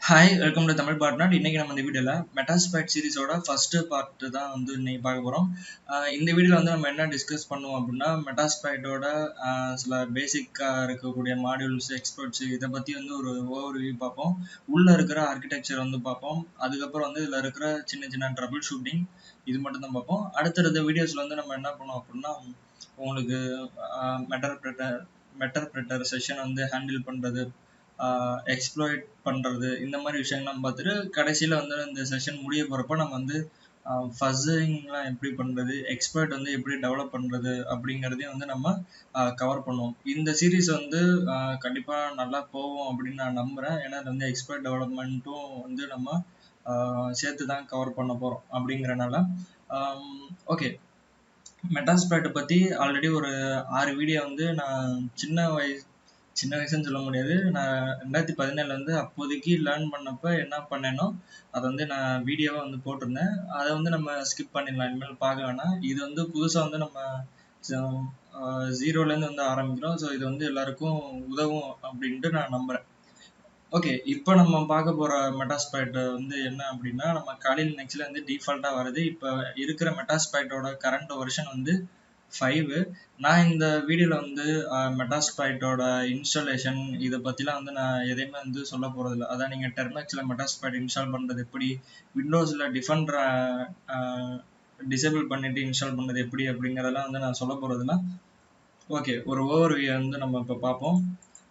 Hi welcome to Tamil partner. இன்னைக்கு நம்ம இந்த வீடியோவில் மெட்டாஸ்பைட் சீரிஸோட ஃபர்ஸ்ட் பார்ட் தான் வந்து இன்னைக்கு பார்க்க போகிறோம். இந்த வீடியோவில் வந்து நம்ம என்ன டிஸ்கஸ் பண்ணுவோம் அப்படின்னா, மெட்டாஸ்பைட்டோட சில பேசிக்காக இருக்கக்கூடிய மாடியூல்ஸ், எக்ஸ்பர்ட்ஸ் இதை பற்றி வந்து ஒரு ஓவர்வியூ பார்ப்போம். உள்ளே இருக்கிற ஆர்கிடெக்சர் வந்து பார்ப்போம். அதுக்கப்புறம் வந்து இதில் இருக்கிற சின்ன சின்ன ட்ரபிள் ஷூட்டிங் இது மட்டும் தான் பார்ப்போம். அடுத்தடுத்த வீடியோஸில் வந்து நம்ம என்ன பண்ணுவோம் அப்படின்னா, உங்களுக்கு மெட்டர்பிரட்டர் செஷன் வந்து ஹேண்டில் பண்ணுறது, எக்ஸ்ப்ளாய்ட் பண்ணுறது, இந்த மாதிரி விஷயங்கள்லாம் பார்த்துட்டு கடைசியில் வந்து இந்த செஷன் முடிய போகிறப்ப நம்ம வந்து ஃபஸ்ஸிங்லாம் எப்படி பண்ணுறது, எக்ஸ்பர்ட் வந்து எப்படி டெவலப் பண்ணுறது அப்படிங்கிறதையும் வந்து நம்ம கவர் பண்ணுவோம். இந்த சீரீஸ் வந்து கண்டிப்பாக நல்லா போகும் அப்படின்னு நான் நம்புகிறேன். ஏன்னா அது வந்து எக்ஸ்பர்ட் டெவலப்மெண்ட்டும் வந்து நம்ம சேர்த்து தான் கவர் பண்ண போகிறோம் அப்படிங்கிறனால. ஓகே, மெட்டாஸ்பைட்டை பற்றி ஆல்ரெடி ஒரு 6 வீடியோ வந்து நான் சின்ன வயசுன்னு சொல்ல முடியாது, நான் 2017 வந்து அப்போதைக்கு லேர்ன் பண்ணப்போ என்ன பண்ணேனோ அதை வந்து நான் வீடியோவை வந்து போட்டிருந்தேன். அதை வந்து நம்ம ஸ்கிப் பண்ணிடலாம், இனிமேல் பார்க்க வேணாம். இது வந்து புதுசாக வந்து நம்ம ஜீரோலேருந்து வந்து ஆரம்பிக்கிறோம். ஸோ இது வந்து எல்லாருக்கும் உதவும் அப்படின்ட்டு நான் நம்புகிறேன். ஓகே, இப்போ நம்ம பார்க்க போகிற மெட்டாஸ்பைட் வந்து என்ன அப்படின்னா, நம்ம காலி லினக்ஸில் வந்து டிஃபால்ட்டாக வருது. இப்போ இருக்கிற மெட்டாஸ்பைட்டோட கரண்ட் வெர்ஷன் வந்து 5. நான் இந்த வீடியோவில் வந்து மெட்டாஸ்பைட்டோட இன்ஸ்டாலேஷன் இதை பற்றிலாம் வந்து நான் எதையுமே வந்து சொல்ல போகிறதில்ல. அதான் நீங்கள் டெர்மெக்ஸில் மெட்டாஸ்பைட் இன்ஸ்டால் பண்ணுறது எப்படி, விண்டோஸில் டிஃபெண்டரை டிசேபிள் பண்ணிவிட்டு இன்ஸ்டால் பண்ணுறது எப்படி அப்படிங்கிறதெல்லாம் வந்து நான் சொல்ல போகிறதில்ல. ஓகே, ஒரு ஓவர்வியூ வந்து நம்ம இப்போ பார்ப்போம்.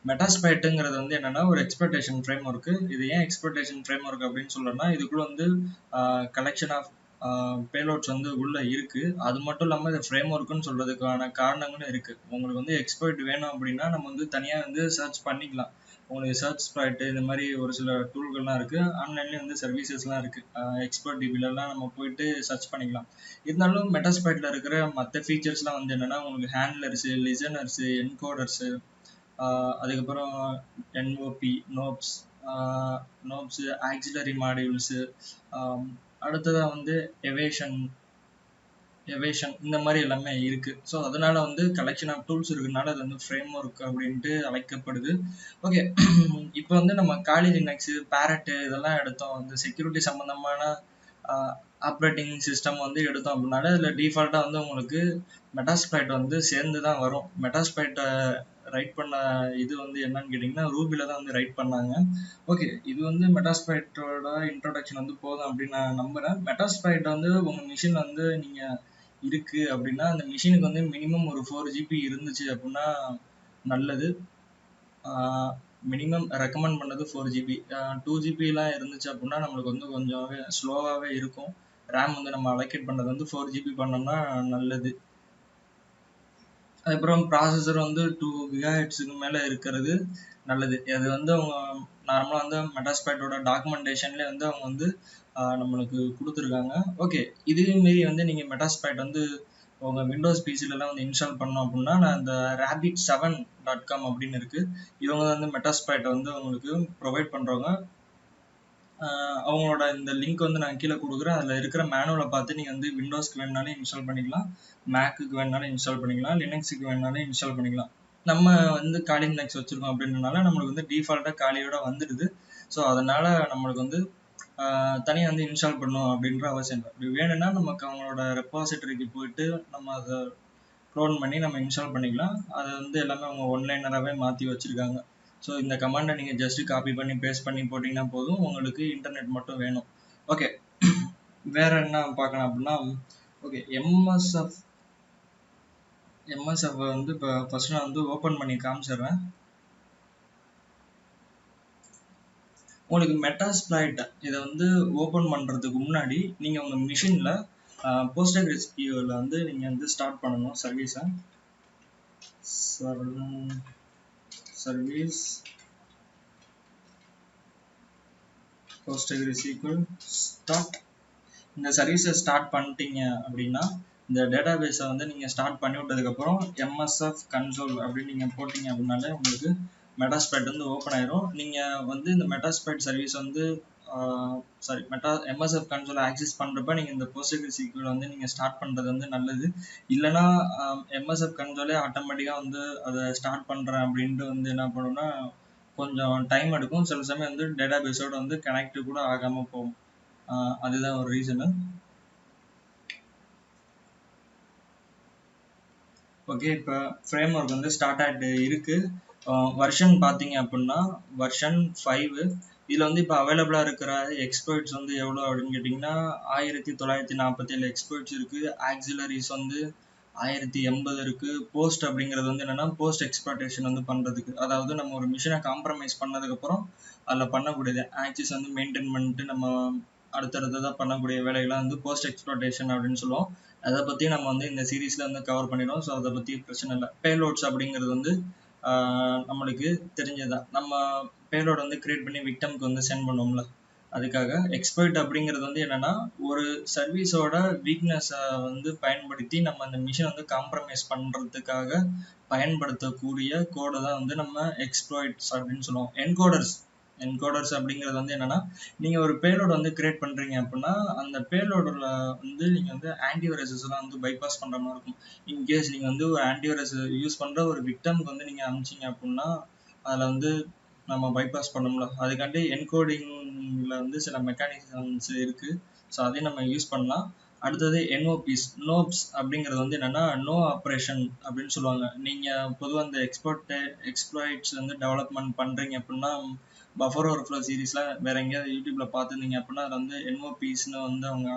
மெட்டாஸ்பைட்டுங்கிறது வந்து என்னென்னா ஒரு எக்ஸ்பெக்டேஷன் ஃப்ரேம் ஒர்க்கு. இது ஏன் எக்ஸ்பெக்டேஷன் ஃப்ரேம் ஒர்க் அப்படின்னு சொல்லணும்னா, இதுக்குள்ளே வந்து கலெக்ஷன் ஆஃப் பேலோட்ஸ் வந்து உள்ளே இருக்குது. அது மட்டும் இல்லாமல் இது ஃப்ரேம் ஒர்க்குன்னு சொல்கிறதுக்கான காரணங்களும் இருக்குது. உங்களுக்கு வந்து எக்ஸ்பர்ட் வேணும் அப்படின்னா நம்ம வந்து தனியாக வந்து சர்ச் பண்ணிக்கலாம். உங்களுக்கு சர்ச் ஸ்ப்ரைட்டு இந்த மாதிரி ஒரு சில டூல்கள்லாம் இருக்குது. ஆன்லைன்லேயும் வந்து சர்வீசஸ்லாம் இருக்குது. எக்ஸ்பர்ட் டிபிலெலாம் நம்ம போயிட்டு சர்ச் பண்ணிக்கலாம். இருந்தாலும் மெட்டாஸ்பைட்டில் இருக்கிற மற்ற ஃபீச்சர்ஸ்லாம் வந்து என்னென்னா, உங்களுக்கு ஹேண்ட்லர்ஸு, லிசனர்ஸு, என்கோடர்ஸு, அதுக்கப்புறம் என்ஓபி, நோப்ஸு, ஆக்சிலரி மாடியூல்ஸு, அடுத்ததாக வந்து எவேஷன் இந்த மாதிரி எல்லாமே இருக்குது. ஸோ அதனால் வந்து கலெக்ஷன் ஆஃப் டூல்ஸ் இருக்கிறதுனால அது வந்து ஃப்ரேம் ஒர்க் அப்படின்ட்டு அழைக்கப்படுது. ஓகே, இப்போ வந்து நம்ம காலி லினக்ஸு, பேரட்டு இதெல்லாம் எடுத்தோம், வந்து செக்யூரிட்டி சம்மந்தமான ஆப்ரேட்டிங் சிஸ்டம் வந்து எடுத்தோம் அப்படின்னால இதில் டிஃபால்ட்டாக வந்து உங்களுக்கு மெட்டாஸ்பைட் வந்து சேர்ந்து தான் வரும். மெட்டாஸ்பைட்டை ரைட் பண்ண இது வந்து என்னன்னு கேட்டிங்கன்னா, ரூபியில் தான் வந்து ரைட் பண்ணாங்க. ஓகே, இது வந்து மெட்டாஸ்பைட்டோட இன்ட்ரோடக்ஷன் வந்து போதும் அப்படின்னு நான் நம்புகிறேன். மெட்டாஸ்பைட் வந்து உங்கள் மிஷின் வந்து நீங்கள் இருக்குது அப்படின்னா அந்த மிஷினுக்கு வந்து மினிமம் ஒரு 4 GB இருந்துச்சு அப்படின்னா நல்லது. மினிமம் ரெக்கமெண்ட் பண்ணது 4 GB. 2 GBலாம் இருந்துச்சு அப்படின்னா நம்மளுக்கு வந்து கொஞ்சம் ஸ்லோவாகவே இருக்கும். ரேம் வந்து நம்ம அலோகேட் பண்ணுறது வந்து 4 GB பண்ணோம்னா நல்லது. அதுக்கப்புறம் ப்ராசஸர் வந்து 2 GHz மேலே இருக்கிறது நல்லது. அது வந்து அவங்க நார்மலாக வந்து மெட்டாஸ்பைட்டோட டாக்குமெண்டேஷன்லேயே வந்து அவங்க வந்து நம்மளுக்கு கொடுத்துருக்காங்க. ஓகே, இதையும் மீறி வந்து நீங்கள் மெட்டாஸ்பைட் வந்து உங்கள் விண்டோஸ் பிசிலலாம் வந்து இன்ஸ்டால் பண்ணோம் அப்படின்னா, நான் இந்த rabbit7.com அப்படின்னு இருக்குது. இவங்க வந்து மெட்டாஸ்பைட்டை வந்து உங்களுக்கு ப்ரொவைட் பண்ணுறவங்க. அவங்களோட இந்த லிங்க் வந்து நான் கீழே கொடுக்குறேன். அதில் இருக்கிற மேனுவலை பார்த்து நீங்கள் வந்து விண்டோஸ்க்கு வேணுனாலும் இன்ஸ்டால் பண்ணிக்கலாம், மேக்குக்கு வேணுனாலும் இன்ஸ்டால் பண்ணிக்கலாம், லினக்ஸுக்கு வேணுனாலும் இன்ஸ்டால் பண்ணிக்கலாம். நம்ம வந்து காலி லினக்ஸ் வச்சுருக்கோம் அப்படின்றனால நம்மளுக்கு வந்து டிஃபால்ட்டாக காலியோட வந்துடுது. ஸோ அதனால் நம்மளுக்கு வந்து தனியாக வந்து இன்ஸ்டால் பண்ணணும் அப்படின்ற அவசியம் இல்லை. அப்படி வேணும்னா நமக்கு அவங்களோட ரெப்பாசிட்டரிக்கு போயிட்டு நம்ம அதை க்ளோன் பண்ணி நம்ம இன்ஸ்டால் பண்ணிக்கலாம். அதை வந்து எல்லாமே அவங்க ஒன்லைனராகவே மாற்றி வச்சுருக்காங்க. ஸோ இந்த கமாண்டை நீங்கள் ஜஸ்ட்டு காப்பி பண்ணி பேஸ்ட் பண்ணி போட்டிங்கன்னா போதும், உங்களுக்கு இன்டர்நெட் மட்டும் வேணும். ஓகே, வேறு என்ன பார்க்கலாம் அப்படின்னா, ஓகே எம்எஸ்எஃப் வந்து இப்போ ஃபஸ்ட்டு நான் வந்து ஓப்பன் பண்ணி காமிச்சிடுறேன். உங்களுக்கு மெட்டாஸ்பிளாய்ட் இதை வந்து ஓப்பன் பண்ணுறதுக்கு முன்னாடி நீங்கள் உங்கள் மிஷினில் PostgreSQL வந்து நீங்கள் வந்து ஸ்டார்ட் பண்ணணும் சர்வீஸை. Service PostgreSQL start. இந்த சர்வீஸை ஸ்டார்ட் பண்ணிட்டீங்க அப்படின்னா இந்த டேட்டாபேஸை வந்து நீங்கள் ஸ்டார்ட் பண்ணி விட்டதுக்கப்புறம் MSF கன்சோல் அப்படின்னு நீங்கள் போட்டிங்க அப்படின்னாலே உங்களுக்கு மெட்டாஸ்பைட் வந்து ஓப்பன் ஆயிரும். நீங்கள் வந்து இந்த மெட்டாஸ்பைட் சர்வீஸ் வந்து சாரி எம்எஸ்எஃப் கன்சோலை ஆக்சஸ் பண்ணுறப்ப நீங்கள் இந்த PostgreSQL வந்து நீங்கள் ஸ்டார்ட் பண்ணுறது வந்து நல்லது. இல்லைனா எம்எஸ்எஃப் கன்சோலே ஆட்டோமேட்டிக்காக வந்து அதை ஸ்டார்ட் பண்ணுறேன் அப்படின்ட்டு வந்து என்ன பண்ணுன்னா கொஞ்சம் டைம் எடுக்கும். சில சமயம் வந்து டேட்டா பேஸோடு வந்து கனெக்ட் கூட ஆகாமல் போகும். அதுதான் ஒரு ரீசனு. ஓகே, இப்போ ஃப்ரேம் ஒர்க் வந்து ஸ்டார்ட் ஆகிட்டு இருக்குது. வெர்ஷன் பார்த்தீங்க அப்படின்னா வெர்ஷன் 5. இதில் வந்து இப்போ அவைலபிளாக இருக்கிற எக்ஸ்பர்ட்ஸ் வந்து எவ்வளோ அப்படின்னு கேட்டிங்கன்னா 1947 எக்ஸ்பர்ட்ஸ் இருக்குது. ஆக்சிலரிஸ் வந்து 1080 இருக்குது. போஸ்ட் அப்படிங்கிறது வந்து என்னென்னா போஸ்ட் எக்ஸ்ப்ளாய்டேஷன் வந்து பண்ணுறதுக்கு, அதாவது நம்ம ஒரு மிஷினை காம்ப்ரமைஸ் பண்ணதுக்கப்புறம் அதில் பண்ணக்கூடியது ஆக்சிஸ் வந்து மெயின்டைன் பண்ணிட்டு நம்ம அடுத்தடுத்ததாக பண்ணக்கூடிய வேலைகள்லாம் வந்து போஸ்ட் எக்ஸ்ப்ளாய்டேஷன் அப்படின்னு சொல்லுவோம். அதை பற்றி நம்ம வந்து இந்த சீரீஸில் வந்து கவர் பண்ணிடுவோம். ஸோ அதை பற்றி பிரச்சனை இல்லை. பேலோட்ஸ் அப்படிங்கிறது வந்து நம்மளுக்கு தெரிஞ்சதுதான். நம்ம பேலோட் வந்து கிரியேட் பண்ணி விக்டம்க்கு வந்து சென்ட் பண்ணுவோம்ல, அதுக்காக. எக்ஸ்பர்ட் அப்படிங்கிறது வந்து என்னென்னா ஒரு சர்வீஸோட வீக்னஸை வந்து பயன்படுத்தி நம்ம அந்த மிஷினை வந்து காம்ப்ரமைஸ் பண்ணுறதுக்காக பயன்படுத்தக்கூடிய கோடை தான் வந்து நம்ம எக்ஸ்ப்ளாய்ட்ஸ் அப்படின்னு சொல்லுவோம். என்கோடர்ஸ் அப்படிங்கிறது வந்து என்னென்னா நீங்கள் ஒரு பேலோட் வந்து கிரியேட் பண்ணுறீங்க அப்படின்னா அந்த பேலோடில் வந்து நீங்கள் வந்து ஆன்டிவைரஸஸ்லாம் வந்து பைபாஸ் பண்ணுற மாதிரி இருக்கும். இன்கேஸ் நீங்கள் வந்து ஒரு ஆன்டிவைரஸ் யூஸ் பண்ணுற ஒரு விக்டம்க்கு வந்து நீங்கள் அனுப்பிச்சிங்க அப்படின்னா அதில் வந்து நம்ம பைபாஸ் பண்ணோம்ல, அதுக்காண்டி என்கோடிங்கில் வந்து சில மெக்கானிசம்ஸ் இருக்குது. ஸோ அதையும் நம்ம யூஸ் பண்ணலாம். அடுத்தது NOPs அப்படிங்கிறது வந்து என்னென்னா நோ ஆப்ரேஷன் அப்படின்னு சொல்லுவாங்க. நீங்கள் பொதுவாக இந்த எக்ஸ்ப்ளாய்ட்ஸ் வந்து டெவலப்மெண்ட் பண்ணுறீங்க அப்படின்னா பஃபர் ஓவர்ஃப்ளோ சீரீஸ்லாம் வேறு எங்கேயாவது யூடியூப்பில் பார்த்துருந்தீங்க அப்படின்னா அதில் வந்து NOPsன்னு வந்து அவங்க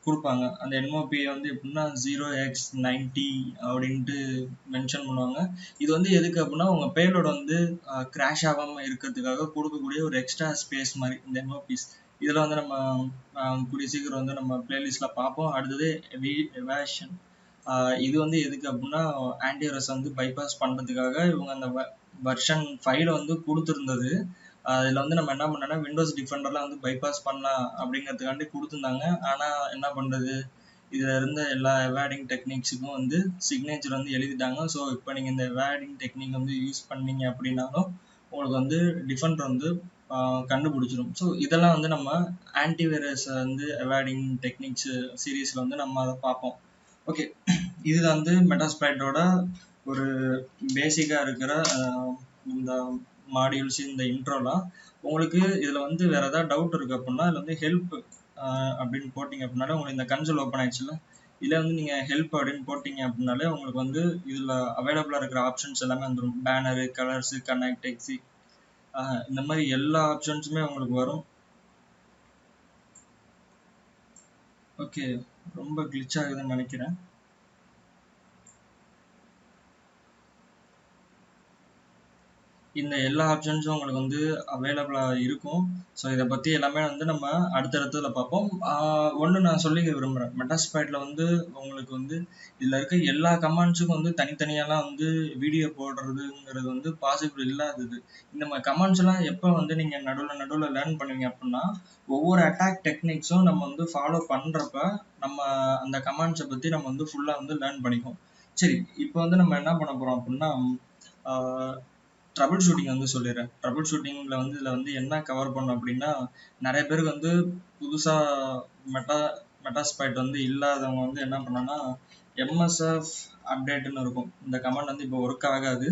கொடுப்பாங்க. அந்த NOP வந்து எப்படின்னா 0x90 அப்படின்ட்டு மென்ஷன் பண்ணுவாங்க. இது வந்து எதுக்கு அப்படின்னா உங்கள் பேலோட வந்து கிராஷ் ஆகாமல் இருக்கிறதுக்காக கொடுக்கக்கூடிய ஒரு எக்ஸ்ட்ரா ஸ்பேஸ் மாதிரி இந்த NOPs. இதில் வந்து நம்ம கூடிய சீக்கிரம் வந்து நம்ம பிளேலிஸ்ட்டில் பார்ப்போம். அடுத்தது எவாஷன். இது வந்து எதுக்கு அப்படின்னா ஆன்டிவைரஸ் வந்து பைபாஸ் பண்ணுறதுக்காக இவங்க அந்த வெர்ஷன் 5 வந்து கொடுத்துருந்தது. அதில் வந்து நம்ம என்ன பண்ணோன்னா விண்டோஸ் டிஃபெண்டர்லாம் வந்து பைபாஸ் பண்ணலாம் அப்படிங்கிறதுக்காண்டி கொடுத்துருந்தாங்க. ஆனால் என்ன பண்ணுறது, இதில் இருந்த எல்லா எவாடிங் டெக்னிக்ஸுக்கும் வந்து சிக்னேச்சர் வந்து எழுதிட்டாங்க. ஸோ இப்போ நீங்கள் இந்த எவாடிங் டெக்னிக் வந்து யூஸ் பண்ணீங்க அப்படின்னாலும் உங்களுக்கு வந்து டிஃபெண்டர் வந்து கண்டுபிடிச்சிடும். ஸோ இதெல்லாம் வந்து நம்ம ஆன்டிவைரஸ் வந்து எவாடிங் டெக்னிக்ஸ் சீரீஸில் வந்து நம்ம அதை பார்ப்போம். ஓகே, இது வந்து மெட்டாஸ்ப்ளாய்ட்டோட ஒரு பேசிக்காக இருக்கிற இந்த மாடியூல்ஸ், இந்த இன்ட்ரோலாம். உங்களுக்கு இதில் வந்து வேறு ஏதாவது டவுட் இருக்குது அப்படின்னா இதில் வந்து ஹெல்ப் அப்படின்னு போட்டிங்க அப்படின்னாலே உங்களுக்கு இந்த கன்சோல் ஓப்பன் ஆயிடுச்சுல, இதில் வந்து நீங்கள் ஹெல்ப் அப்படின்னு போட்டிங்க அப்படின்னாலே உங்களுக்கு வந்து இதில் அவைலபிளாக இருக்கிற ஆப்ஷன்ஸ் எல்லாமே வந்துடும். பேனரு, கலர்ஸு, கனெக்ட், எக்ஸிட், இந்த மாதிரி எல்லா ஆப்ஷன்ஸுமே உங்களுக்கு வரும். ஓகே, ரொம்ப கிளிச் ஆகுதுன்னு நினைக்கிறேன். இந்த எல்லா ஆப்ஷன்ஸும் உங்களுக்கு வந்து அவைலபிளாக இருக்கும். ஸோ இதை பற்றி எல்லாமே வந்து நம்ம அடுத்தடுத்ததில் பார்ப்போம். ஒன்று நான் சொல்லிக்க விரும்புகிறேன், மெட்டாஸ்ப்ளாய்ட்டில் வந்து உங்களுக்கு வந்து இதில் இருக்க எல்லா கமாண்ட்ஸுக்கும் வந்து தனித்தனியாலாம் வந்து வீடியோ போடுறதுங்கிறது வந்து பாசிபிள் இல்லாதது. இந்த மாதிரி கமாண்ட்ஸ் எல்லாம் எப்போ வந்து நீங்கள் நடுவில் லேர்ன் பண்ணுவீங்க அப்படின்னா ஒவ்வொரு அட்டாக் டெக்னிக்ஸும் நம்ம வந்து ஃபாலோ பண்ணுறப்ப நம்ம அந்த கமாண்ட்ஸை பற்றி நம்ம வந்து ஃபுல்லாக வந்து லேர்ன் பண்ணிக்குவோம். சரி, இப்போ வந்து நம்ம என்ன பண்ண போகிறோம் அப்படின்னா ட்ரபிள் ஷூட்டிங் வந்து சொல்லிடுறேன். ட்ரபிள் ஷூட்டிங்கில் வந்து இதில் வந்து என்ன கவர் பண்ணும் அப்படின்னா நிறைய பேருக்கு வந்து புதுசாக மெட்டாஸ்ப்ளாய்ட் வந்து இல்லாதவங்க வந்து என்ன பண்ணோன்னா MSF அப்டேட்டுன்னு இருக்கும். இந்த கமாண்ட் வந்து இப்போ ஒர்க் ஆகாது.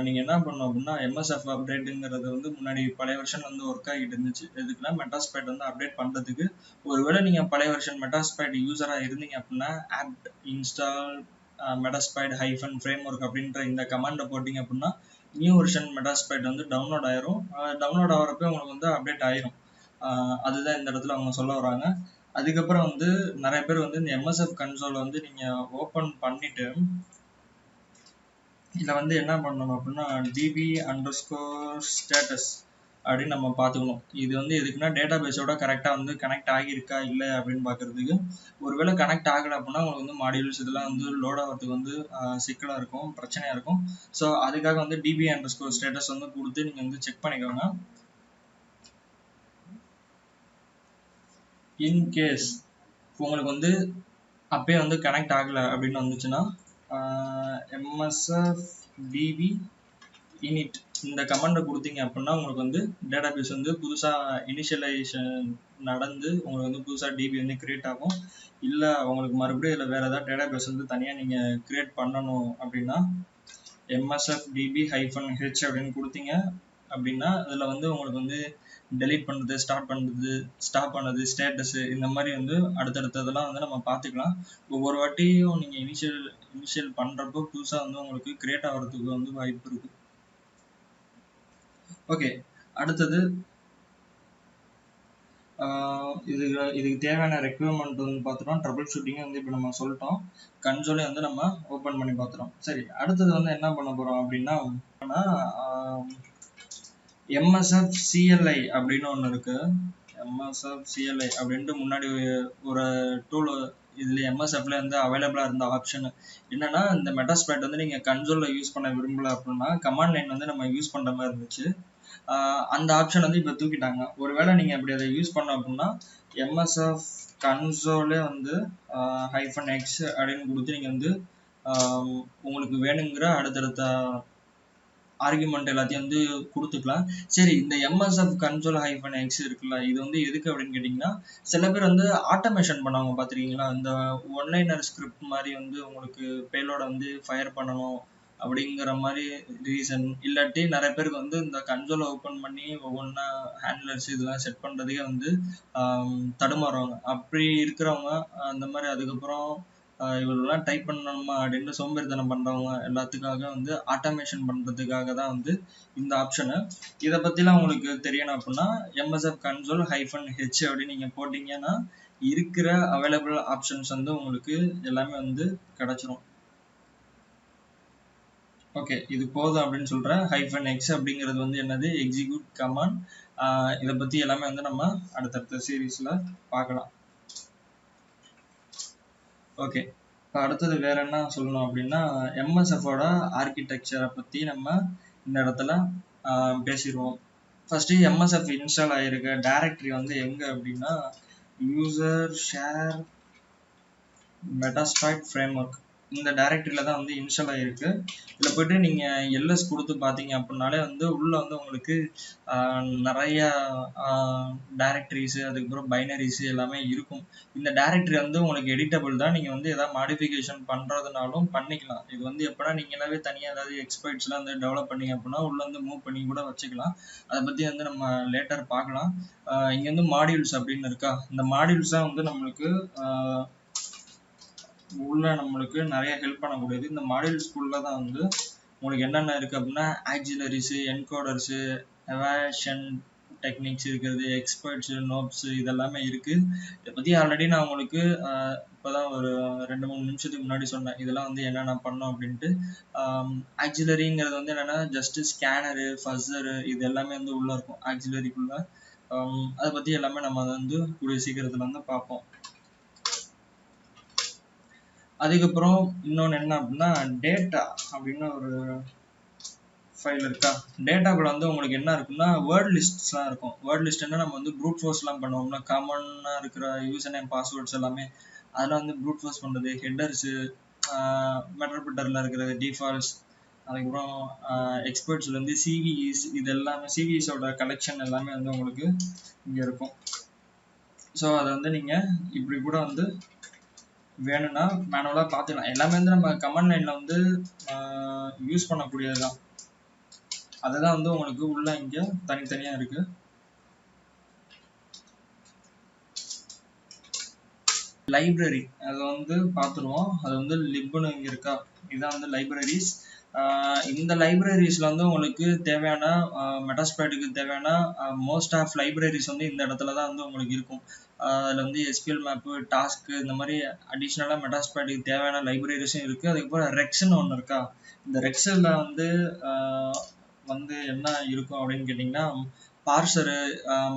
நீங்கள் என்ன பண்ணணும் அப்படின்னா MSF அப்டேட்டுங்கிறது வந்து முன்னாடி பழைய வெர்ஷன் வந்து ஒர்க் ஆகிட்டு இருந்துச்சு. எதுக்குன்னா மெட்டாஸ்ப்ளாய்ட் வந்து அப்டேட் பண்ணுறதுக்கு. ஒருவேளை நீங்கள் பழைய வெர்ஷன் மெட்டாஸ்ப்ளாய்ட் யூஸராக இருந்தீங்க அப்படின்னா ஆப்ட் இன்ஸ்டால் மெட்டாஸ்ப்ளாய்ட் -framework அப்படின்ற இந்த கமாண்டை போட்டிங்க அப்படின்னா நியூ வெர்ஷன் மெட்டாஸ்ப்ளாய்ட் வந்து டவுன்லோட் ஆயிரும். டவுன்லோட் ஆகிறப்ப உங்களுக்கு வந்து அப்டேட் ஆயிரும். அதுதான் இந்த இடத்துல அவங்க சொல்ல வராங்க. அதுக்கப்புறம் வந்து நிறைய பேர் வந்து இந்த MSF கன்சோலை வந்து நீங்கள் ஓப்பன் பண்ணிவிட்டு இதில் வந்து என்ன பண்ணணும் அப்படின்னா DB_status அப்படின்னு நம்ம பார்த்துக்கணும். இது வந்து எதுக்குன்னா டேட்டா பேஸோட கரெக்டாக வந்து கனெக்ட் ஆகியிருக்கா இல்லை அப்படின்னு பார்க்குறதுக்கு. ஒருவேளை கனெக்ட் ஆகலை அப்படின்னா உங்களுக்கு வந்து மாடியூல்ஸ் இதெல்லாம் வந்து லோட் ஆகிறதுக்கு வந்து சிக்கலாக இருக்கும், பிரச்சனையாக இருக்கும். ஸோ அதுக்காக வந்து DB_status வந்து கொடுத்து நீங்கள் வந்து செக் பண்ணிக்கோங்க. இன்கேஸ் உங்களுக்கு வந்து அப்பயே வந்து கனெக்ட் ஆகலை அப்படின்னு வந்துச்சுன்னா MSF DB init இந்த கமாண்டை கொடுத்தீங்க அப்படின்னா உங்களுக்கு வந்து டேட்டாபேஸ் வந்து புதுசாக இனிஷியலைசேஷன் நடந்து உங்களுக்கு வந்து புதுசாக டிபி வந்து கிரியேட் ஆகும். இல்லை உங்களுக்கு மறுபடியும் இதில் வேறு ஏதாவது டேட்டாபேஸ் வந்து தனியாக நீங்கள் கிரியேட் பண்ணணும் அப்படின்னா msfdb-h அப்படின்னு கொடுத்தீங்க அப்படின்னா அதில் வந்து உங்களுக்கு வந்து டெலீட் பண்ணுறது, ஸ்டாப் பண்ணது, ஸ்டேட்டஸு இந்த மாதிரி வந்து அடுத்தடுத்ததெல்லாம் வந்து நம்ம பார்த்துக்கலாம். ஒவ்வொரு வாட்டியும் நீங்கள் இனிஷியல் பண்ணுறப்போ புதுசாக வந்து உங்களுக்கு கிரியேட் ஆகிறதுக்கு வந்து வாய்ப்பு இருக்குது. ஓகே, அடுத்தது இதுக்கு தேவையான ரெக்யூர்மெண்ட் வந்து பார்த்துட்டோம். ட்ரபிள் ஷூட்டிங் வந்து இப்போ நம்ம சொல்லிட்டோம். கன்சோலை வந்து நம்ம ஓப்பன் பண்ணி பார்த்துட்டோம். சரி, அடுத்தது வந்து என்ன பண்ண போகிறோம் அப்படின்னா MSF CLI அப்படின்னு ஒன்று இருக்குது. MSF CLI அப்படின்ட்டு முன்னாடி ஒரு டூல் இதில் MSFல வந்து அவைலபிளாக இருந்த ஆப்ஷன் என்னன்னா, இந்த மெட்டாஸ்பிளைட் வந்து நீங்கள் கன்சோலில் யூஸ் பண்ண விரும்பல அப்படின்னா கமாண்ட் லைன் வந்து நம்ம யூஸ் பண்ணுற மாதிரி இருந்துச்சு. அந்த ஆப்ஷன் வந்து இப்போ தூக்கிட்டாங்க. ஒருவேளை நீங்கள் அப்படி அதை யூஸ் பண்ண அப்படின்னா MSF கன்சோலே வந்து -x அப்படின்னு கொடுத்து நீங்கள் வந்து உங்களுக்கு வேணுங்கிற அடுத்தடுத்த ஆர்குமெண்ட் எல்லாத்தையும் வந்து கொடுத்துக்கலாம். சரி, இந்த MSF கன்சோல் -x இருக்குல்ல, இது வந்து எதுக்கு அப்படின்னு கேட்டிங்கன்னா, சில பேர் வந்து ஆட்டோமேஷன் பண்ணவங்க பார்த்துருக்கீங்களா? இந்த ஒன்லைனர் ஸ்கிரிப்ட் மாதிரி வந்து உங்களுக்கு பேலோட வந்து ஃபயர் பண்ணணும் அப்படிங்கிற மாதிரி ரீசன், இல்லாட்டி நிறைய பேருக்கு வந்து இந்த கன்சோலை ஓப்பன் பண்ணி ஒவ்வொன்றா ஹேண்ட்லர்ஸ் இதெல்லாம் செட் பண்ணுறதுக்கே வந்து தடுமாறுவாங்க. அப்படி இருக்கிறவங்க அந்த மாதிரி அதுக்கப்புறம் இவரெல்லாம் டைப் பண்ணணுமா அப்படின்னு சோம்பேறித்தனம் பண்ணுறவங்க எல்லாத்துக்காக வந்து ஆட்டோமேஷன் பண்ணுறதுக்காக தான் வந்து இந்த ஆப்ஷனு. இதை பற்றிலாம் உங்களுக்கு தெரியணும் அப்படின்னா MSF கன்சோல் -h அப்படின்னு நீங்கள் போட்டிங்கன்னா இருக்கிற அவைலபிள் ஆப்ஷன்ஸ் வந்து உங்களுக்கு எல்லாமே வந்து கிடச்சிரும். ஓகே, இது போதும் அப்படின்னு சொல்கிறேன். -x அப்படிங்கிறது வந்து என்னது, எக்ஸிக்யூட் கமாண்ட். இதை பற்றி எல்லாமே வந்து நம்ம அடுத்தடுத்த சீரீஸில் பார்க்கலாம். ஓகே, இப்போ அடுத்தது வேற என்ன சொல்லணும் அப்படின்னா MSFோட ஆர்கிடெக்சரை பற்றி நம்ம இந்த இடத்துல பேசிடுவோம். ஃபஸ்ட்டு MSF இன்ஸ்டால் ஆகிருக்க டைரக்டரி வந்து எங்கே அப்படின்னா யூசர் ஷேர் மெட்டாஸ்பிளைட் ஃப்ரேம்வொர்க் இந்த டைரக்டரியில் தான் வந்து இன்ஸ்டால் ஆகிருக்கு. இதில் போய்ட்டு நீங்கள் எல்எஸ் கொடுத்து பார்த்தீங்க அப்படின்னாலே வந்து உள்ளே வந்து உங்களுக்கு நிறைய டைரக்டரிஸு அதுக்கப்புறம் பைனரிஸு எல்லாமே இருக்கும். இந்த டைரக்டரி வந்து உங்களுக்கு எடிட்டபிள் தான். நீங்கள் வந்து எதாவது மாடிஃபிகேஷன் பண்ணுறதுனாலும் பண்ணிக்கலாம். இது வந்து எப்போனா நீங்களாவே தனியாக ஏதாவது எக்ஸ்பர்ட்ஸ்லாம் வந்து டெவலப் பண்ணிங்க அப்படின்னா உள்ளே வந்து மூவ் பண்ணி கூட வச்சுக்கலாம். அதை பற்றி வந்து நம்ம லேட்டர் பார்க்கலாம். இங்கே வந்து மாடியூல்ஸ் அப்படின்னு இருக்கா, இந்த மாடியூல்ஸ் தான் வந்து நம்மளுக்கு உள்ள நம்மளுக்கு நிறைய ஹெல்ப் பண்ணக்கூடியது. இந்த மாடியூல் ஸ்கூலில் தான் வந்து உங்களுக்கு என்னென்ன இருக்குது அப்படின்னா ஆக்சிலரிஸு, என்கோடர்ஸு, எவாஷன் டெக்னிக்ஸ் இருக்கிறது, எக்ஸ்பர்ட்ஸு, நோப்ஸு இதெல்லாமே இருக்குது. இதை பற்றி ஆல்ரெடி நான் உங்களுக்கு இப்போ தான் ஒரு 2-3 நிமிஷத்துக்கு முன்னாடி சொன்னேன் இதெல்லாம் வந்து என்னென்ன பண்ணோம் அப்படின்ட்டு. ஆக்சிலரிங்கிறது வந்து என்னென்னா ஜஸ்ட்டு ஸ்கேனரு, ஃபஸ்ஸரு இது எல்லாமே வந்து உள்ளே இருக்கும் ஆக்சிலரிக்குள்ளே. அதை பற்றி எல்லாமே நம்ம வந்து கூடிய சீக்கிரத்தில் வந்து பார்ப்போம். அதுக்கப்புறம் இன்னொன்று என்ன அப்படின்னா டேட்டா அப்படின்னு ஒரு ஃபைல் இருக்கா. டேட்டாக்குள்ள வந்து உங்களுக்கு என்ன இருக்குன்னா வேர்ட் லிஸ்ட்ஸ்லாம் இருக்கும். வேர்ட் லிஸ்ட்னா நம்ம வந்து ப்ரூட் ஃபோர்ஸ்லாம் பண்ணுவோம்னா காமனாக இருக்கிற யூசர் நேம் பாஸ்வேர்ட்ஸ் எல்லாமே அதெல்லாம் வந்து ப்ரூட் ஃபோர்ஸ் பண்ணுறது, ஹெட்டர்ஸு, மெட்டர்பிட்டரில் இருக்கிறது, டிஃபால்ட்ஸ், அதுக்கப்புறம் எக்ஸ்பர்ட்ஸில் வந்து சிவிஇஸ் இது எல்லாமே சிவிஇஸோட கலெக்ஷன் எல்லாமே வந்து உங்களுக்கு இங்கே இருக்கும். ஸோ அதை வந்து நீங்கள் இப்படி கூட வந்து வேணும்னா மேனுவலாக பார்த்துக்கலாம். எல்லாமே வந்து நம்ம கமாண்ட் லைனில் வந்து யூஸ் பண்ணக்கூடியது தான். அதை தான் வந்து உங்களுக்கு உள்ள இங்கே தனித்தனியாக இருக்குது. லைப்ரரி அதை வந்து பார்த்துருவோம். அது வந்து லிப்னு இங்கே இருக்கா, இதுதான் வந்து லைப்ரரிஸ். இந்த லைப்ரரிஸில் வந்து உங்களுக்கு தேவையான மெட்டாஸ்பிளைட்டுக்கு தேவையான மோஸ்ட் ஆஃப் லைப்ரரிஸ் வந்து இந்த இடத்துல தான் வந்து உங்களுக்கு இருக்கும். அதில் வந்து SQL மேப்பு, டாஸ்க்கு இந்த மாதிரி அடிஷ்னலாக மெட்டாஸ்பிளைட்டுக்கு தேவையான லைப்ரரிஸும் இருக்குது. அதுக்கப்புறம் ரெக்ஸ்ன்னு ஒன்று இருக்கா. இந்த ரெக்ஸில் வந்து என்ன இருக்கும் அப்படின்னு கேட்டிங்கன்னா பார்சரு,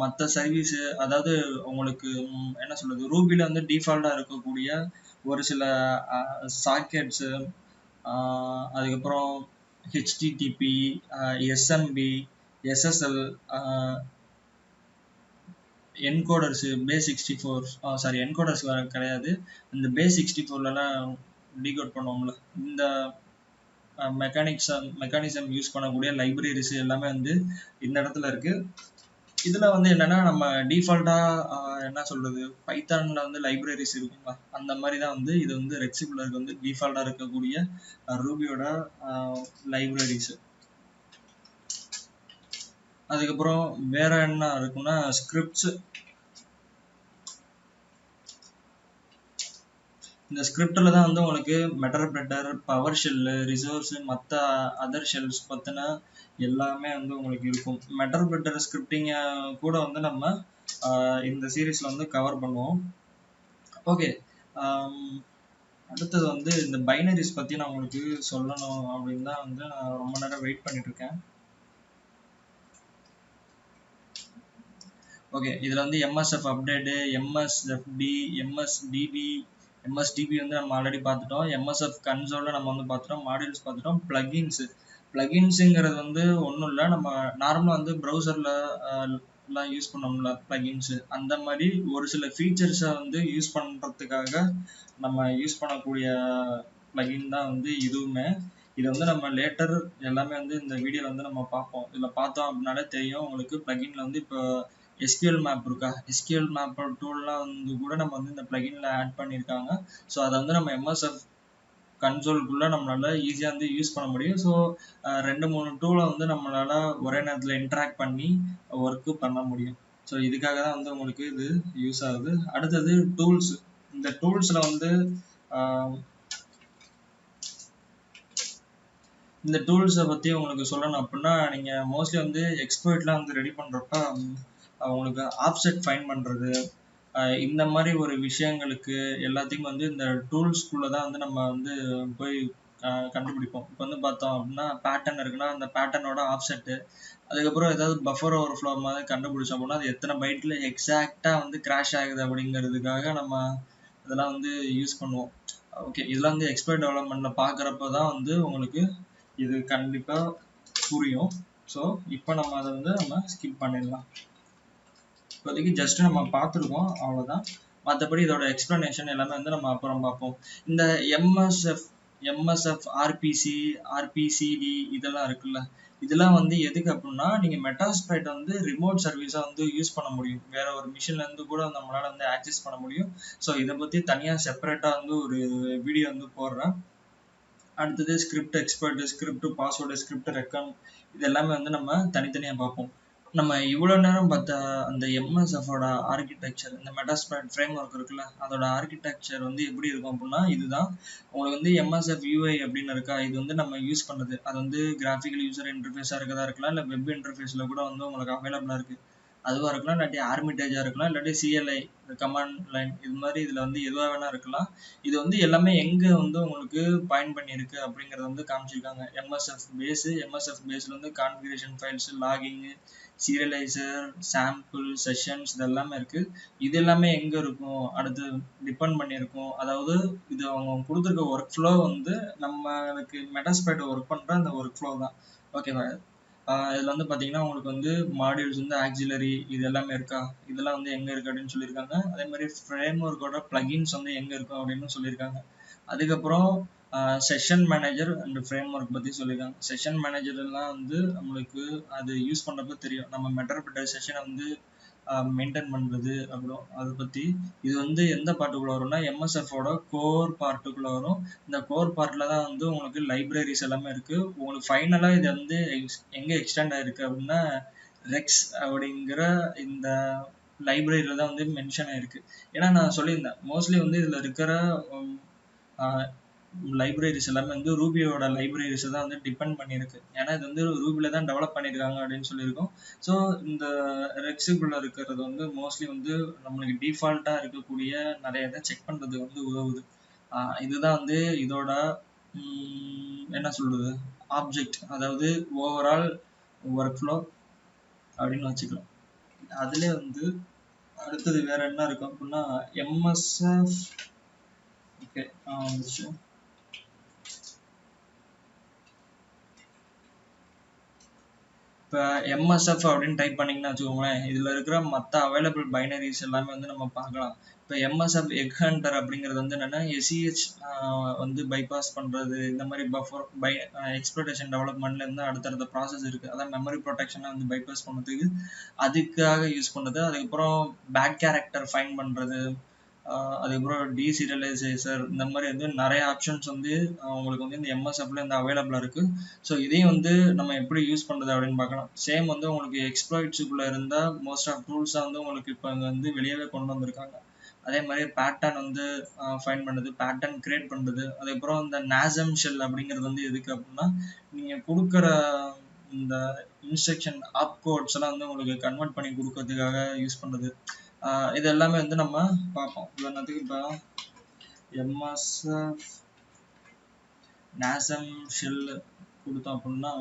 மற்ற சர்வீஸு, அதாவது உங்களுக்கு என்ன சொல்கிறது ரூபியில் வந்து டிஃபால்ட்டாக இருக்கக்கூடிய ஒரு சில சாக்கெட்ஸு, அதுக்கப்புறம் HTTP, SMB, SSL, என்கோடர்ஸு, base64 encoders கிடையாது, இந்த base64லலாம் டீகோட் பண்ணுவோம்ல, இந்த மெக்கானிசம் யூஸ் பண்ணக்கூடிய லைப்ரரிஸ் எல்லாமே வந்து இந்த இடத்துல இருக்கு. இதுல வந்து என்னன்னா நம்ம டிஃபால்ட்டா என்ன சொல்றது, பைத்தான்ல வந்து லைப்ரரிஸ் இருக்குங்களா, அந்த மாதிரி தான் வந்து இது வந்து ரெக்சிகுலருக்கு வந்து டிஃபால்ட்டா இருக்கக்கூடிய ரூபியோட லைப்ரரிஸ். அதுக்கப்புறம் வேற என்ன இருக்குன்னா ஸ்கிரிப்ட்ஸ். இந்த ஸ்கிரிப்டில் தான் வந்து உங்களுக்கு மெட்டர்பிரெட்டர், பவர் ஷெல்லு, ரிசோர்ஸு, மற்ற அதர் ஷெல்ஸ் பற்றின எல்லாமே வந்து உங்களுக்கு இருக்கும். மெட்டர்பிரெட்டர் ஸ்கிரிப்டிங்கை கூட வந்து நம்ம இந்த சீரீஸில் வந்து கவர் பண்ணுவோம். ஓகே, அடுத்தது வந்து இந்த பைனரிஸ் பற்றி நான் உங்களுக்கு சொல்லணும் அப்படின்னு தான் வந்து நான் ரொம்ப நேரம் வெயிட் பண்ணிட்டு இருக்கேன். ஓகே, இதில் வந்து எம்எஸ்எஃப் அப்டேட்டு, எம்எஸ்எஃப்டி, எம்எஸ்டிபி. எம்எஸ்டிபி வந்து நம்ம ஆல்ரெடி பார்த்துட்டோம். எம்எஸ்எஃப் கன்சோலில் நம்ம வந்து பார்த்துட்டோம். மாடியூல்ஸ் பார்த்துட்டோம். ப்ளகின்ஸுங்கிறது வந்து ஒன்றும் இல்லை, நம்ம நார்மலாக வந்து ப்ரௌசரில் எல்லாம் யூஸ் பண்ணோம்ல ப்ளகின்ஸு, அந்த மாதிரி ஒரு சில ஃபீச்சர்ஸை வந்து யூஸ் பண்ணுறதுக்காக நம்ம யூஸ் பண்ணக்கூடிய ப்ளகின் தான் வந்து இதுவுமே. இது வந்து நம்ம லேட்டர் எல்லாமே வந்து இந்த வீடியோவில் வந்து நம்ம பார்ப்போம். இதில் பார்த்தோம் அப்படின்னாலே தெரியும் உங்களுக்கு. ப்ளகின்ல வந்து இப்போ SQL மேப் இருக்கா, SQL மேப் டூல்லாம் வந்து கூட நம்ம வந்து இந்த ப்ளகின்ல ஆட் பண்ணியிருக்காங்க. ஸோ அதை வந்து நம்ம எம்எஸ்எஃப் கன்சோலுக்குள்ளே நம்மளால ஈஸியாக வந்து யூஸ் பண்ண முடியும். ஸோ 2-3 டூலை வந்து நம்மளால ஒரே நேரத்தில் இன்ட்ராக்ட் பண்ணி ஒர்க்கு பண்ண முடியும். ஸோ இதுக்காக தான் வந்து உங்களுக்கு இது யூஸ் ஆகுது. அடுத்தது டூல்ஸ். இந்த டூல்ஸில் வந்து இந்த டூல்ஸை பற்றி உங்களுக்கு சொல்லணும் அப்படின்னா, நீங்கள் மோஸ்ட்லி வந்து எக்ஸ்பர்ட்லாம் வந்து ரெடி பண்ணுறப்ப உங்களுக்கு ஆப்செட் ஃபைன் பண்ணுறது, இந்த மாதிரி ஒரு விஷயங்களுக்கு எல்லாத்தையும் வந்து இந்த டூல்ஸ்குள்ளே தான் வந்து நம்ம வந்து போய் கண்டுபிடிப்போம். இப்போ வந்து பார்த்தோம் அப்படின்னா பேட்டர்ன் இருக்குன்னா அந்த பேட்டர்னோட ஆப்செட்டு, அதுக்கப்புறம் ஏதாவது பஃபர் ஓவர்ஃப்ளோ மாதிரி கண்டுபிடிச்சோம் அப்படின்னா அது எத்தனை பைட்டில் எக்ஸாக்டாக வந்து கிராஷ் ஆகுது அப்படிங்கிறதுக்காக நம்ம இதெல்லாம் வந்து யூஸ் பண்ணுவோம். ஓகே, இதெல்லாம் வந்து எக்ஸ்பர்ட் டெவலப்மெண்ட்டில் பார்க்குறப்ப தான் வந்து உங்களுக்கு இது கண்டிப்பாக புரியும். ஸோ இப்போ நம்ம அதை வந்து நம்ம ஸ்கிப் பண்ணிடலாம். இப்போதைக்கு ஜஸ்ட் நம்ம பார்த்துருக்கோம், அவ்வளோதான். மற்றபடி இதோட எக்ஸ்ப்ளனேஷன் எல்லாமே வந்து நம்ம அப்புறம் பார்ப்போம். இந்த எம்எஸ்எஃப் ஆர்பிசி, ஆர்பிசிடி இதெல்லாம் இருக்குல்ல, இதெல்லாம் வந்து எதுக்கு அப்படின்னா நீங்கள் மெட்டாஸ்பிளைட் வந்து ரிமோட் சர்வீஸாக வந்து யூஸ் பண்ண முடியும். வேற ஒரு மிஷின்லேருந்து கூட நம்மளால் வந்து ஆக்சஸ் பண்ண முடியும். ஸோ இதை பற்றி தனியாக செப்பரேட்டாக வந்து ஒரு வீடியோ வந்து போடுறேன். அடுத்தது script expert, script password, script reckon, இது எல்லாமே வந்து நம்ம தனித்தனியாக பார்ப்போம். நம்ம இவ்வளோ நேரம் பார்த்த அந்த எம்எஸ்எஃபோட ஆர்கிடெக்சர், இந்த மெட்டாஸ்பிளைட் ஃப்ரேம் ஒர்க் இருக்குல்ல, அதோட ஆர்கிடெக்சர் வந்து எப்படி இருக்கும் அப்படின்னா இதுதான். உங்களுக்கு வந்து எம்எஸ்எஃப் யூஐ அப்படின்னு இருக்கா, இது வந்து நம்ம யூஸ் பண்ணுறது. அது வந்து கிராஃபிக்கல் யூசர் இன்டர்ஃபேஸாக இருக்கதா இருக்கலாம், இல்லை வெப் இன்டர்ஃபேஸில் கூட வந்து உங்களுக்கு அவைலபிளாக இருக்குது. அதுவாக இருக்கலாம், இல்லாட்டி ஆர்மிட்டேஜாக இருக்கலாம், இல்லாட்டி சிஎல்ஐ கமாண்ட் லைன், இது மாதிரி இதில் வந்து எதுவாக வேணா இருக்கலாம். இது வந்து எல்லாமே எங்கே வந்து உங்களுக்கு பாயிண்ட் பண்ணியிருக்கு அப்படிங்கிறத வந்து காமிச்சிருக்காங்க. எம்எஸ்எஃப் பேஸில் வந்து கான்ஃபிகரேஷன் ஃபைல்ஸ், லாகிங்கு, சீரியலைசர், சாம்பிள், செஷன்ஸ், இது எல்லாமே இருக்குது. இது எல்லாமே எங்கே இருக்கும், அடுத்து டிபெண்ட் பண்ணியிருக்கும். அதாவது இது அவங்க கொடுத்துருக்க ஒர்க் ஃப்ளோ வந்து நம்மளுக்கு மெட்டாஸ்பிளைட் ஒர்க் பண்ணுற அந்த ஒர்க் ஃப்ளோ தான். ஓகேவா? இதில் வந்து பார்த்தீங்கன்னா உங்களுக்கு வந்து மாடியூல்ஸ் வந்து ஆக்சிலரி இது எல்லாமே இருக்கா, இதெல்லாம் வந்து எங்கே இருக்குது அப்படின்னு சொல்லியிருக்காங்க. அதே மாதிரி ஃப்ரேம் ஒர்க்கோட ப்ளகின்ஸ் வந்து எங்கே இருக்கும் அப்படின்னு சொல்லியிருக்காங்க. அதுக்கப்புறம் session manager and frame work பற்றி சொல்லியிருக்காங்க. செஷன் மேனேஜர்லாம் வந்து நம்மளுக்கு அது யூஸ் பண்ணுறப்ப தெரியும், நம்ம மெட்டர்பிரெட்டர் செஷனை வந்து மெயின்டைன் பண்ணுறது. அப்புறம் அதை பற்றி இது வந்து எந்த பார்ட்டுக்குள்ளே வரும்னா எம்எஸ்எஃபோட கோர் பார்ட்டுக்குள்ளே வரும். இந்த கோர் பார்ட்டில் தான் வந்து உங்களுக்கு லைப்ரரிஸ் எல்லாமே இருக்குது. உங்களுக்கு ஃபைனலாக இது வந்து எங்கே எக்ஸ்டெண்ட் ஆகிருக்கு அப்படின்னா ரெக்ஸ் அப்படிங்கிற இந்த லைப்ரரியில் தான் வந்து மென்ஷன் ஆகிருக்கு. ஏன்னா நான் சொல்லியிருந்தேன் மோஸ்ட்லி வந்து இதில் இருக்கிற லைப்ரரிஸ் எல்லாமே வந்து ரூபியோட லைப்ரரிஸை தான் வந்து டிபெண்ட் பண்ணியிருக்கு. ஏன்னா இது வந்து ரூபியில் தான் டெவலப் பண்ணியிருக்காங்க அப்படின்னு சொல்லியிருக்கோம். ஸோ இந்த ரெக்ஸுக்குள்ளே இருக்கிறது வந்து மோஸ்ட்லி வந்து நம்மளுக்கு டிஃபால்ட்டாக இருக்கக்கூடிய நிறைய இதை செக் பண்ணுறதுக்கு வந்து உதவுது. இதுதான் வந்து இதோட என்ன சொல்கிறது ஆப்ஜெக்ட், அதாவது ஓவரால் ஒர்க் ஃப்ளோ அப்படின்னு வச்சுக்கலாம். அதுலேயே வந்து அடுத்தது வேறு என்ன இருக்கும் அப்படின்னா எம்எஸ்எஃப். ஓகே, வந்துச்சு. இப்போ எம்எஸ்எஃப் அப்படின்னு டைப் பண்ணிங்கன்னா வச்சுக்கோங்களேன், இதில் இருக்கிற மற்ற அவைலபிள் பைனரிஸ் எல்லாமே வந்து நம்ம பார்க்கலாம். இப்போ எம்எஸ்எஃப் எக் ஹண்டர் அப்படிங்கிறது வந்து என்னென்னா எஸ்இஹெச் வந்து பைபாஸ் பண்ணுறது, இந்த மாதிரி பஃபர் எக்ஸ்ப்ளோரேஷன் டெவலப்மெண்ட்லேருந்து அடுத்தடுத்த ப்ராசஸ் இருக்குது, அதான் மெமரி ப்ரொடெக்ஷனை வந்து பைபாஸ் பண்ணுறதுக்கு அதுக்காக யூஸ் பண்ணுறது. அதுக்கப்புறம் பேக் கேரக்டர் ஃபைன் பண்ணுறது, அதுக்கப்புறம் டீசீரியலைசேஷர், இந்த மாதிரி வந்து நிறைய ஆப்ஷன்ஸ் வந்து உங்களுக்கு வந்து இந்த எம்எஸ்எஃப்ல இந்த அவைலபிளாக இருக்குது. ஸோ இதையும் வந்து நம்ம எப்படி யூஸ் பண்ணுறது அப்படின்னு பார்க்கலாம். சேம் வந்து உங்களுக்கு எக்ஸ்ப்ளாய்ட்ஸுக்குள்ளே இருந்தால் மோஸ்ட் ஆஃப் டூல்ஸாக வந்து உங்களுக்கு இப்போ அங்கே வந்து வெளியவே கொண்டு வந்திருக்காங்க. அதே மாதிரி பேட்டர்ன் வந்து ஃபைன் பண்ணுறது, பேட்டர்ன் கிரியேட் பண்ணுறது. அதுக்கப்புறம் இந்த நாசம் ஷெல் அப்படிங்கிறது வந்து எதுக்கு அப்படின்னா நீங்கள் கொடுக்குற இந்த இன்ஸ்ட்ரக்ஷன் ஆப் கோட்ஸ் எல்லாம் வந்து உங்களுக்கு கன்வெர்ட் பண்ணி கொடுக்கறதுக்காக யூஸ் பண்ணுறது. இது எல்லாமே வந்து நம்ம பார்ப்போம். உதாரணத்துக்கு இப்போ எம்எஸ்எஃப் நாசம் ஷெல் கொடுத்தோம் அப்படின்னா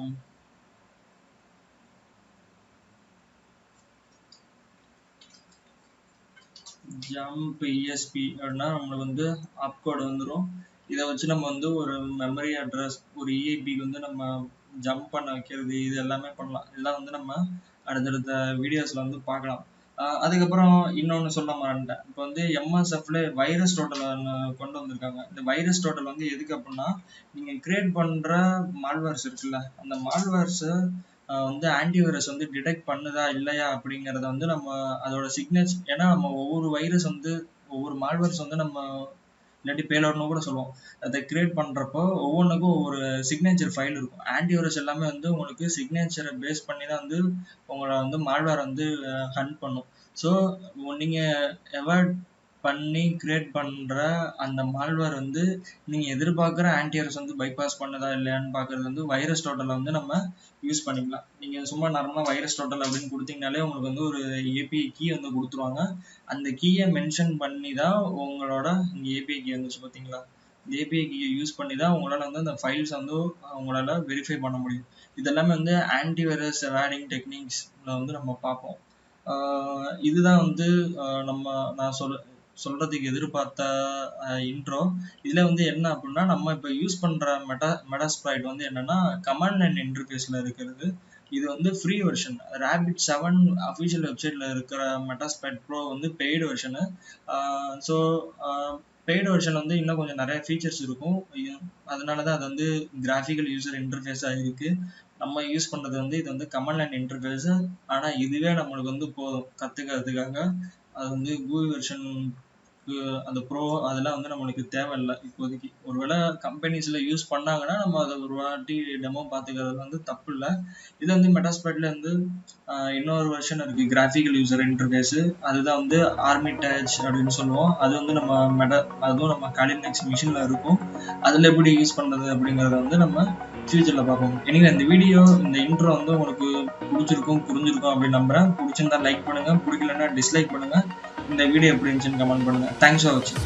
ஜம்ப் இஎஸ்பி அப்படின்னா நம்மளுக்கு வந்து ஆப் கோட் வந்துடும். இதை வச்சு நம்ம வந்து ஒரு மெமரி அட்ரஸ், ஒரு இஐபிக்கு வந்து நம்ம ஜம்ப் பண்ண வைக்கிறது, இது எல்லாமே பண்ணலாம். இதெல்லாம் வந்து நம்ம அடுத்தடுத்த வீடியோஸில் வந்து பார்க்கலாம். அதுக்கப்புறம் இன்னொன்று சொல்ல மாட்டேன். இப்போ வந்து எம்எஸ்எஃப்ல வைரஸ் டோட்டல் கொண்டு வந்திருக்காங்க. இந்த வைரஸ் டோட்டல் வந்து எதுக்கு அப்படின்னா நீங்கள் கிரியேட் பண்ணுற மால்வேர்ஸ் இருக்குல்ல, அந்த மால்வேர்ஸை வந்து ஆன்டிவைரஸ் வந்து டிடெக்ட் பண்ணுதா இல்லையா அப்படிங்கிறத வந்து நம்ம அதோட சிக்னேச்சர், ஏன்னா நம்ம ஒவ்வொரு வைரஸ் வந்து ஒவ்வொரு மால்வேர்ஸ் வந்து நம்ம இல்லாட்டி பேலோட்னு கூட சொல்லுவோம். அதை கிரியேட் பண்ணுறப்போ ஒவ்வொன்றுக்கும் ஒவ்வொரு சிக்னேச்சர் ஃபைல் இருக்கும். ஆன்டிவைரஸ் எல்லாமே வந்து உங்களுக்கு சிக்னேச்சரை பேஸ் பண்ணி தான் வந்து உங்களை வந்து மால்வேர் வந்து ஹண்ட் பண்ணும். ஸோ நீங்கள் எவாய்ட் பண்ணி கிரியேட் பண்ணுற அந்த மால்வேர் வந்து நீங்கள் எதிர்பார்க்குற ஆன்டிவைரஸ் வந்து பைபாஸ் பண்ணுதா இல்லையான்னு பார்க்குறது வந்து வைரஸ் டோட்டலை வந்து நம்ம யூஸ் பண்ணிக்கலாம். நீங்கள் சும்மா நார்மலாக வைரஸ் டோட்டல் அப்படின்னு கொடுத்தீங்கனாலே உங்களுக்கு வந்து ஒரு ஏபிஐ கீ வந்து கொடுத்துருவாங்க. அந்த கீயை மென்ஷன் பண்ணி தான் உங்களோட இங்கே ஏபிஐ கீ வந்துச்சு பார்த்தீங்களா, இந்த ஏபிஐ கீயை யூஸ் பண்ணி தான் உங்களால் வந்து அந்த ஃபைல்ஸ் வந்து உங்களால் வெரிஃபை பண்ண முடியும். இதெல்லாமே வந்து ஆன்டிவைரஸ் அவாய்டிங் டெக்னிக்ஸில் வந்து நம்ம பார்ப்போம். இதுதான் வந்து நான் சொல்றதுக்கு எதிர்பார்த்த இன்ட்ரோ. இதுல வந்து என்ன அப்படின்னா நம்ம இப்போ யூஸ் பண்ற மெட்டாஸ்ப்ளாய்ட் வந்து என்னன்னா கமாண்ட் லைன் இன்டர்ஃபேஸ்ல இருக்கிறது. இது வந்து ஃப்ரீ வெர்ஷன். ரேபிட் 7 அஃபிஷியல் வெப்சைட்ல இருக்கிற மெட்டாஸ்ப்ளாய்ட் ப்ரோ வந்து paid version. So paid version வந்து இன்னும் கொஞ்சம் நிறைய ஃபீச்சர்ஸ் இருக்கும். அதனால தான் அது வந்து கிராஃபிக்கல் யூசர் இன்டர்ஃபேஸாக இருக்கு. நம்ம யூஸ் பண்ணுறது வந்து இது வந்து கமாண்ட் லைன் இன்டர்ஃபேஸு. ஆனால் இதுவே நம்மளுக்கு வந்து போதும் கற்றுக்கிறதுக்காக. அது வந்து கூகுள் வெர்ஷன் அந்த ப்ரோ அதெல்லாம் வந்து நம்மளுக்கு தேவையில்லை இப்போதைக்கு. ஒருவேளை கம்பெனிஸில் யூஸ் பண்ணாங்கன்னா நம்ம அதை ஒரு வாட்டி டெமோ பார்த்துக்கிறது வந்து தப்பு இல்லை. இது வந்து மெட்டாஸ்ப்ளாய்ட்ல வந்து இன்னொரு வெர்ஷன் இருக்குது, கிராஃபிக்கல் யூசர் இன்டர்ஃபேஸு. அதுதான் வந்து ஆர்மிடேஜ் அப்படின்னு சொல்லுவோம். அது வந்து அதுவும் நம்ம காலினெக்ஸ் மிஷினில் இருக்கும். அதில் எப்படி யூஸ் பண்ணுறது அப்படிங்கிறத வந்து நம்ம ஃபியூச்சரில் பார்ப்போம். எனிவே இந்த வீடியோ, இந்த இன்ட்ரோ வந்து உங்களுக்கு பிடிச்சிருக்கும் புரிஞ்சிருக்கும் அப்படின்னு நம்புறேன். பிடிச்சிருந்தா லைக் பண்ணுங்கள், பிடிக்கலன்னா டிஸ்லைக் பண்ணுங்கள். இந்த வீடியோ எப்படி இருந்துச்சுன்னு கமெண்ட் பண்ணுங்கள். தேங்க்ஸ் ஃபார் வாட்சிங்.